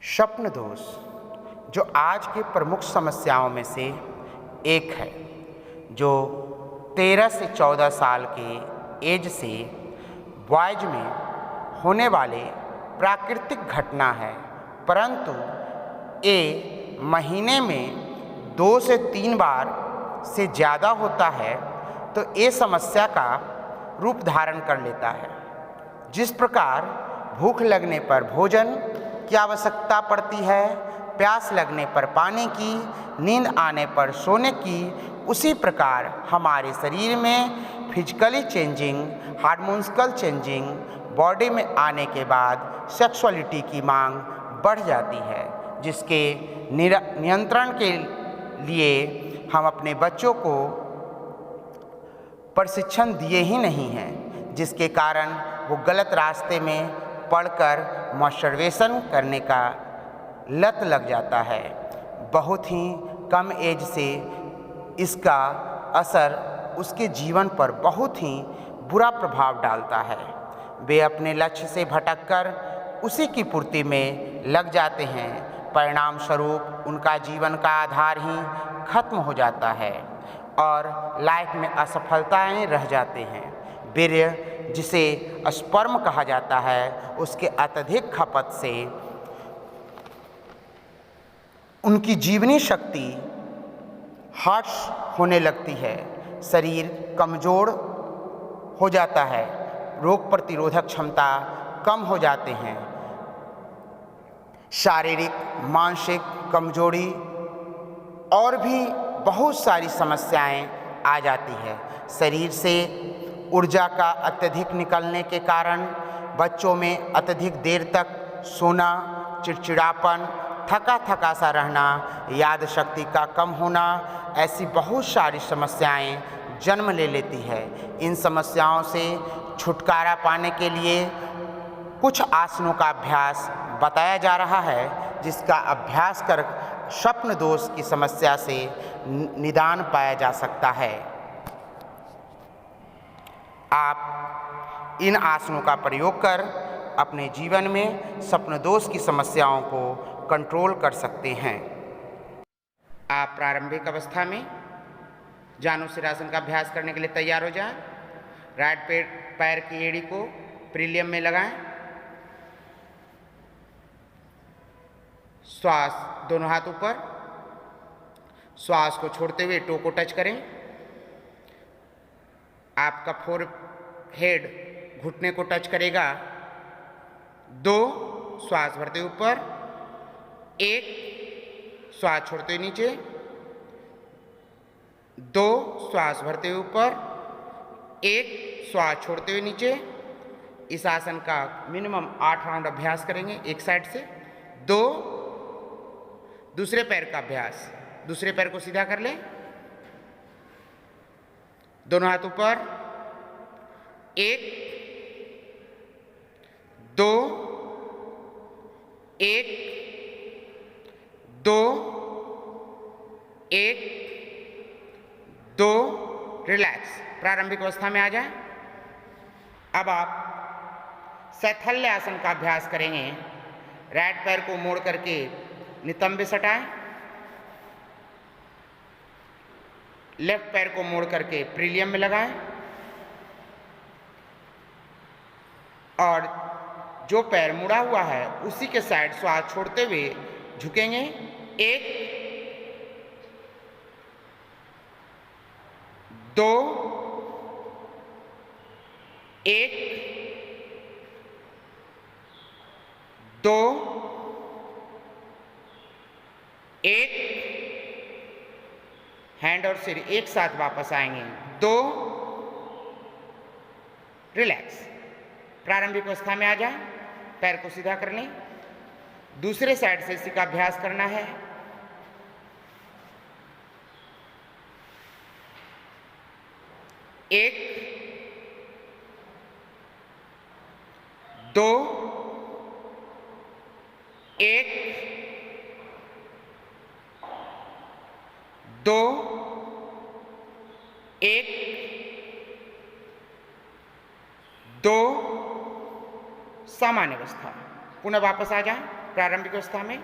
स्वप्न दोष जो आज की प्रमुख समस्याओं में से एक है, जो 13 से 14 साल के एज से बॉयज में होने वाले प्राकृतिक घटना है, परंतु ये महीने में 2 से 3 बार से ज़्यादा होता है तो ये समस्या का रूप धारण कर लेता है। जिस प्रकार भूख लगने पर भोजन की आवश्यकता पड़ती है, प्यास लगने पर पानी की, नींद आने पर सोने की, उसी प्रकार हमारे शरीर में physically changing, hormonal changing body में आने के बाद सेक्सुअलिटी की मांग बढ़ जाती है, जिसके नियंत्रण के लिए हम अपने बच्चों को प्रशिक्षण दिए ही नहीं हैं, जिसके कारण वो गलत रास्ते में पढ़कर मास्टरबेशन करने का लत लग जाता है। बहुत ही कम एज से इसका असर उसके जीवन पर बहुत ही बुरा प्रभाव डालता है। वे अपने लक्ष्य से भटककर उसी की पूर्ति में लग जाते हैं। परिणाम स्वरूप उनका जीवन का आधार ही खत्म हो जाता है और लाइफ में असफलताएं रह जाते हैं। वीर्य, जिसे स्पर्म कहा जाता है, उसके अत्यधिक खपत से उनकी जीवनी शक्ति ह्रास होने लगती है, शरीर कमज़ोर हो जाता है, रोग प्रतिरोधक क्षमता कम हो जाते हैं, शारीरिक मानसिक कमजोरी और भी बहुत सारी समस्याएं आ जाती है। शरीर से ऊर्जा का अत्यधिक निकलने के कारण बच्चों में अत्यधिक देर तक सोना, चिड़चिड़ापन, थका सा रहना, याद शक्ति का कम होना, ऐसी बहुत सारी समस्याएं जन्म ले लेती है। इन समस्याओं से छुटकारा पाने के लिए कुछ आसनों का अभ्यास बताया जा रहा है, जिसका अभ्यास कर स्वप्न दोष की समस्या से निदान पाया जा सकता है। आप इन आसनों का प्रयोग कर अपने जीवन में स्वप्न दोष की समस्याओं को कंट्रोल कर सकते हैं। आप प्रारंभिक अवस्था में जानुसिरासन का अभ्यास करने के लिए तैयार हो जाएं। राइट पैर की एड़ी को प्रिलियम में लगाएं। श्वास दोनों हाथ ऊपर, श्वास को छोड़ते हुए टो को टच करें। आपका फोरहेड घुटने को टच करेगा। 2 श्वास भरते ऊपर, 1 श्वास छोड़ते हुए नीचे, 2 श्वास भरते हुए ऊपर, 1 श्वास छोड़ते हुए नीचे। इस आसन का मिनिमम 8 राउंड अभ्यास करेंगे एक साइड से। 2 दूसरे पैर का अभ्यास, दूसरे पैर को सीधा कर लें, दोनों हाथ ऊपर, 1 2 1 2 1 2। रिलैक्स, प्रारंभिक अवस्था में आ जाए। अब आप शैथल्य आसन का अभ्यास करेंगे। राइट पैर को मोड़ करके नितंब सटाएं, लेफ्ट पैर को मोड़ करके प्रिलियम में लगाएं और जो पैर मुड़ा हुआ है उसी के साइड श्वास छोड़ते हुए झुकेंगे। 1 2 1 2 1। हैंड और सिर एक साथ वापस आएंगे। 2। रिलैक्स, प्रारंभिक अवस्था में आ जाए। पैर को सीधा कर लें। दूसरे साइड से इसी का अभ्यास करना है। 1 2 1 2 1 2। सामान्य अवस्था। पुनः वापस आ जाए। प्रारंभिक अवस्था में।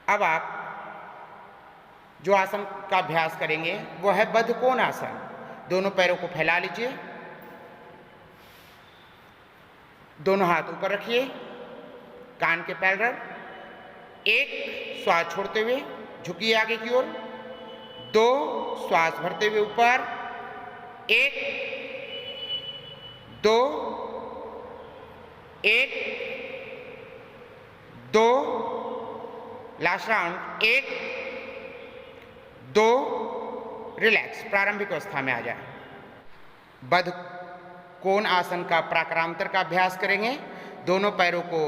अब आप जो आसन का अभ्यास करेंगे वो है बद्ध कोण आसन। दोनों पैरों को फैला लीजिए, दोनों हाथ ऊपर रखिए, कान के पैरेलल, एक श्वास छोड़ते हुए झुकिए आगे की ओर, दो श्वास भरते हुए ऊपर, एक, दो, एक, दो, लास्ट राउंड, एक, दो, रिलैक्स, प्रारंभिक अवस्था में आ जाए। बद्ध कोण आसन का प्राक्रांतर का अभ्यास करेंगे। दोनों पैरों को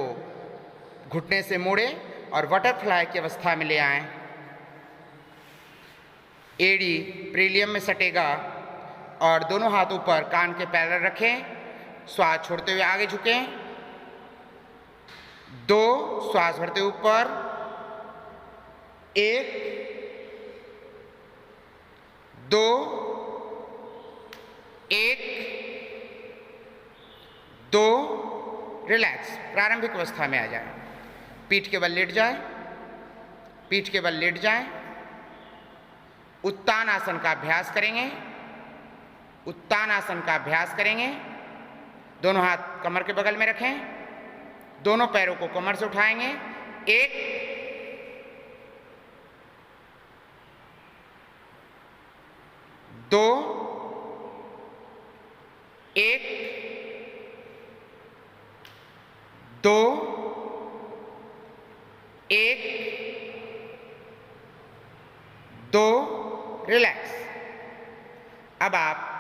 घुटने से मोड़े और बटरफ्लाई की अवस्था में ले आएं। एड़ी प्रीलियम में सटेगा और दोनों हाथ ऊपर कान के पैरेलल रखें। श्वास छोड़ते हुए आगे झुकें, दो, श्वास भरते ऊपर, एक, दो, एक, दो, रिलैक्स, प्रारंभिक अवस्था में आ जाए। पीठ के बल लेट जाए, पीठ के बल लेट जाए। उत्तान आसन का अभ्यास करेंगे। उत्तान आसन का अभ्यास करेंगे। दोनों हाथ कमर के बगल में रखें, दोनों पैरों को कमर से उठाएंगे। एक, दो, एक, दो, एक, दो, रिलैक्स। अब आप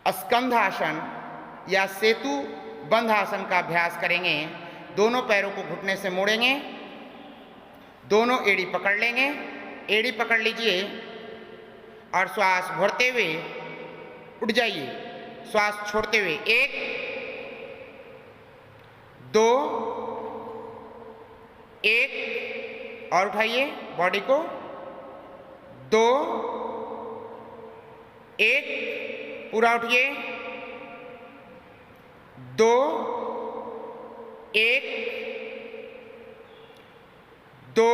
स्कंध आसन या सेतु बंध आसन का अभ्यास करेंगे। दोनों पैरों को घुटने से मोड़ेंगे, दोनों एड़ी पकड़ लेंगे, एड़ी पकड़ लीजिए और श्वास भरते हुए उठ जाइए, श्वास छोड़ते हुए, एक, दो, एक, और उठाइए बॉडी को, दो, एक, पूरा उठिए, दो, एक, दो,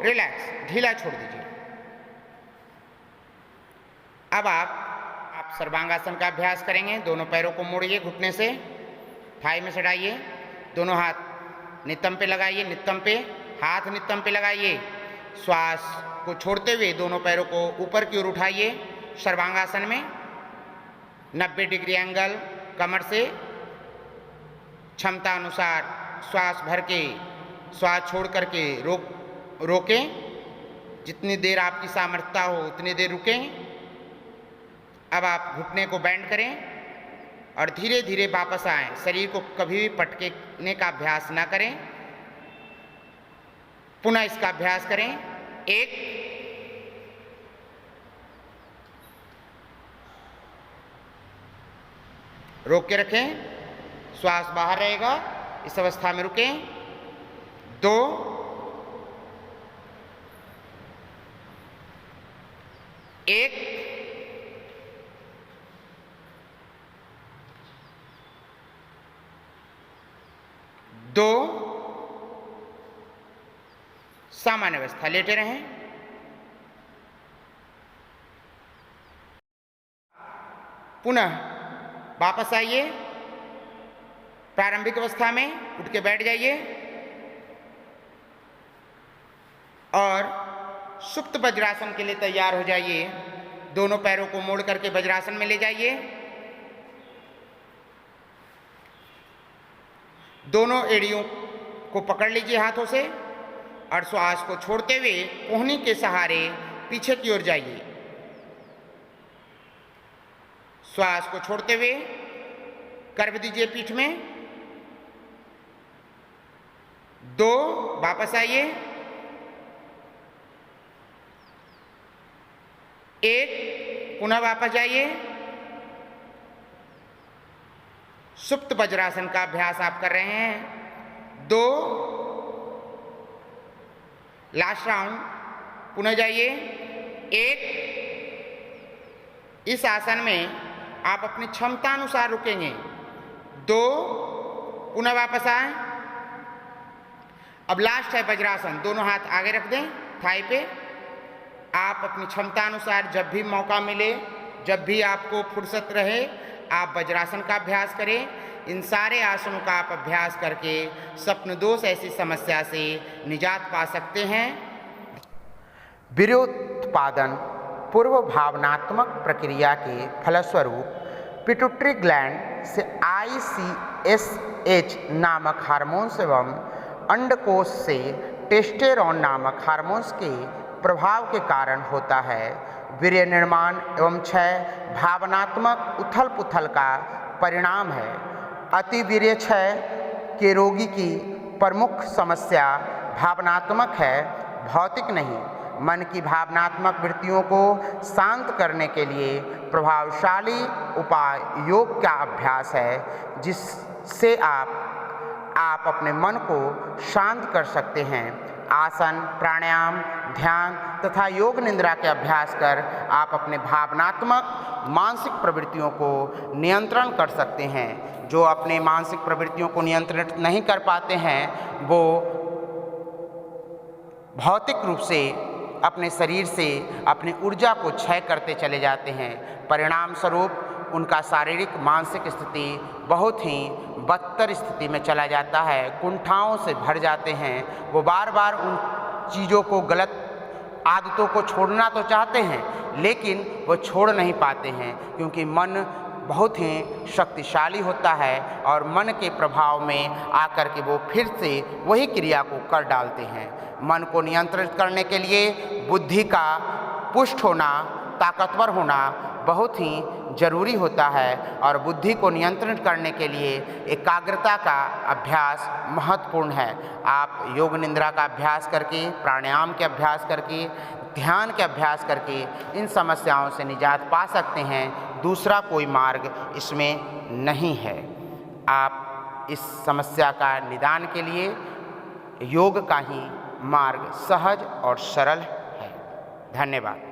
रिलैक्स, ढीला छोड़ दीजिए। अब आप सर्वांगासन का अभ्यास करेंगे। दोनों पैरों को मोड़िए घुटने से, थाई में सटाइए, दोनों हाथ नितंब पे लगाइए, नितंब पे, हाथ नितंब पे लगाइए। श्वास को छोड़ते हुए दोनों पैरों को ऊपर की ओर उठाइए सर्वांगासन में। 90 डिग्री एंगल कमर से, क्षमता अनुसार श्वास भर के, श्वास छोड़ करके रोकें। जितनी देर आपकी सामर्थ्यता हो उतनी देर रुकें। अब आप घुटने को बेंड करें और धीरे धीरे वापस आएं। शरीर को कभी भी पटकने का अभ्यास ना करें। पुनः इसका अभ्यास करें। एक, रोक के रखें, श्वास बाहर रहेगा, इस अवस्था में रुकें। दो, एक, दो, सामान्य अवस्था, लेटे रहें। पुनः वापस आइए, प्रारंभिक अवस्था में उठ के बैठ जाइए और सुप्त वज्रासन के लिए तैयार हो जाइए। दोनों पैरों को मोड़ करके वज्रासन में ले जाइए। दोनों एड़ियों को पकड़ लीजिए हाथों से और श्वास को छोड़ते हुए कोहनी के सहारे पीछे की ओर जाइए। श्वास को छोड़ते हुए कर्व दीजिए पीठ में। दो, वापस आइए। एक, पुनः वापस जाइए। सुप्त वज्रासन का अभ्यास आप कर रहे हैं। दो, लास्ट राउंड, पुनः जाइए। एक, इस आसन में आप अपनी क्षमता अनुसार रुकेंगे। दो, पुनः वापस आए। अब लास्ट है वज्रासन, दोनों हाथ आगे रख दें थाई पे। आप अपनी क्षमता अनुसार जब भी मौका मिले, जब भी आपको फुर्सत रहे, आप वज्रासन का अभ्यास करें। इन सारे आसनों का आप अभ्यास करके स्वप्न दोष ऐसी समस्या से निजात पा सकते हैं। वीर्योत्पादन पूर्व भावनात्मक प्रक्रिया के फलस्वरूप पिट्यूटरी ग्लैंड से ICSH नामक हार्मोन्स एवं अंडकोश से टेस्टेरोन नामक हार्मोन्स के प्रभाव के कारण होता है। वीर्य निर्माण एवं क्षय भावनात्मक उथल पुथल का परिणाम है। अतिवीर्य क्षय के रोगी की प्रमुख समस्या भावनात्मक है, भौतिक नहीं। मन की भावनात्मक वृत्तियों को शांत करने के लिए प्रभावशाली उपाय योग का अभ्यास है, जिससे आप अपने मन को शांत कर सकते हैं। आसन, प्राणायाम, ध्यान तथा योग निद्रा के अभ्यास कर आप अपने भावनात्मक मानसिक प्रवृत्तियों को नियंत्रण कर सकते हैं। जो अपने मानसिक प्रवृत्तियों को नियंत्रित नहीं कर पाते हैं, वो भौतिक रूप से अपने शरीर से अपनी ऊर्जा को क्षय करते चले जाते हैं। परिणाम स्वरूप उनका शारीरिक मानसिक स्थिति बहुत ही बदतर स्थिति में चला जाता है, कुंठाओं से भर जाते हैं। वो बार बार उन चीज़ों को, गलत आदतों को छोड़ना तो चाहते हैं, लेकिन वो छोड़ नहीं पाते हैं, क्योंकि मन बहुत ही शक्तिशाली होता है और मन के प्रभाव में आकर के वो फिर से वही क्रिया को कर डालते हैं। मन को नियंत्रित करने के लिए बुद्धि का पुष्ट होना, ताकतवर होना बहुत ही जरूरी होता है और बुद्धि को नियंत्रित करने के लिए एकाग्रता का अभ्यास महत्वपूर्ण है। आप योग निद्रा का अभ्यास करके, प्राणायाम के अभ्यास करके, ध्यान के अभ्यास करके इन समस्याओं से निजात पा सकते हैं। दूसरा कोई मार्ग इसमें नहीं है। आप इस समस्या का निदान के लिए योग का ही मार्ग सहज और सरल है। धन्यवाद।